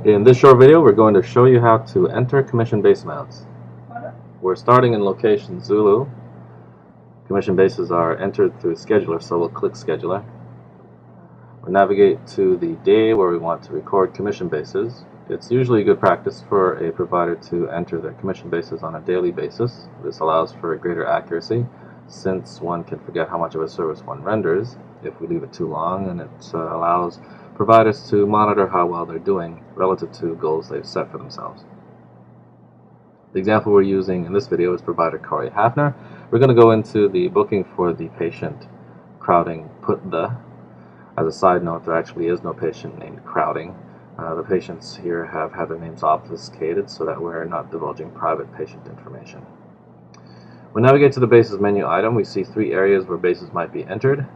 In this short video, we're going to show you how to enter commission base amounts. We're starting in location Zulu. Commission bases are entered through scheduler, so we'll click scheduler. We'll navigate to the day where we want to record commission bases. It's usually good practice for a provider to enter their commission bases on a daily basis. This allows for greater accuracy, since one can forget how much of a service one renders if we leave it too long, and it allows providers to monitor how well they're doing relative to goals they've set for themselves. The example we're using in this video is provider Corey Hafner. We're going to go into the booking for the patient crowding put the. As a side note, there actually is no patient named crowding. The patients here have had their names obfuscated so that we're not divulging private patient information. When we navigate to the bases menu item, we see three areas where bases might be entered,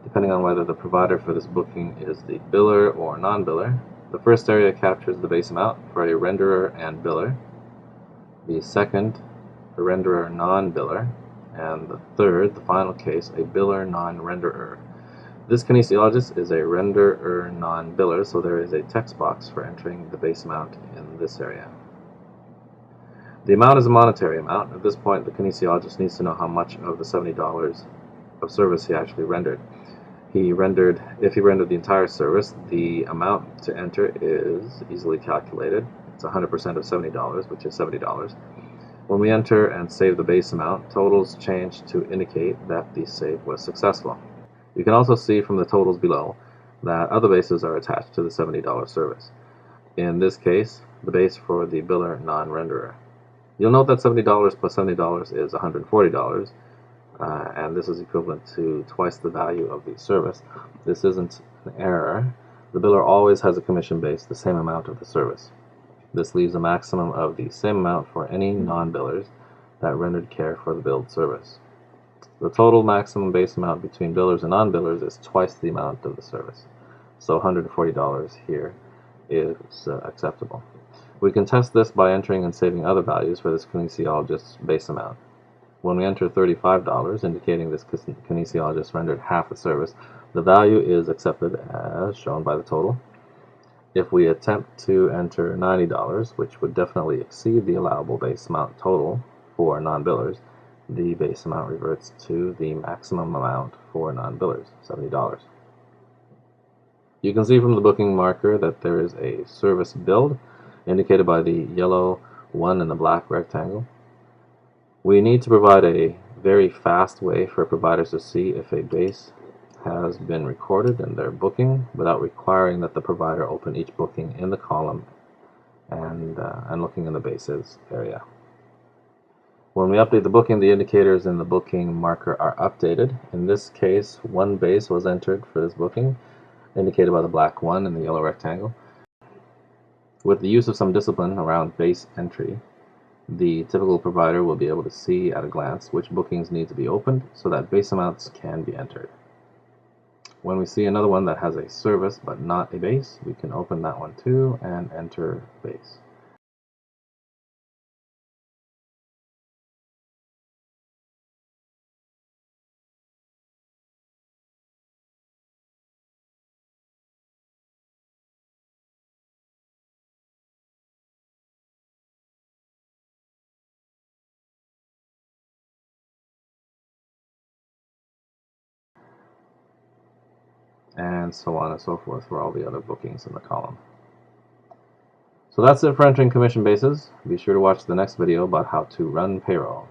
depending on whether the provider for this booking is the biller or non-biller. The first area captures the base amount for a renderer and biller. The second, a renderer non-biller. And the third, the final case, a biller non-renderer. This kinesiologist is a renderer non-biller, so there is a text box for entering the base amount in this area. The amount is a monetary amount. At this point, the kinesiologist needs to know how much of the $70 of service he actually rendered. If he rendered the entire service, the amount to enter is easily calculated. It's 100% of $70, which is $70. When we enter and save the base amount, totals change to indicate that the save was successful. You can also see from the totals below that other bases are attached to the $70 service. In this case, the base for the biller non-renderer. You'll note that $70 plus $70 is $140. And this is equivalent to twice the value of the service. This isn't an error. The biller always has a commission base the same amount of the service. This leaves a maximum of the same amount for any non-billers that rendered care for the billed service. The total maximum base amount between billers and non-billers is twice the amount of the service. So $140 here is acceptable. We can test this by entering and saving other values for this kinesiologist's base amount. When we enter $35, indicating this kinesiologist rendered half the service, the value is accepted as shown by the total. If we attempt to enter $90, which would definitely exceed the allowable base amount total for non-billers, the base amount reverts to the maximum amount for non-billers, $70. You can see from the booking marker that there is a service billed, indicated by the yellow 1 and the black rectangle. We need to provide a very fast way for providers to see if a base has been recorded in their booking without requiring that the provider open each booking in the column and looking in the bases area. When we update the booking, the indicators in the booking marker are updated. In this case, one base was entered for this booking, indicated by the black 1 and the yellow rectangle. With the use of some discipline around base entry, the typical provider will be able to see at a glance which bookings need to be opened so that base amounts can be entered. When we see another one that has a service but not a base, we can open that one too and enter base. And so on and so forth for all the other bookings in the column. So that's it for entering commission bases. Be sure to watch the next video about how to run payroll.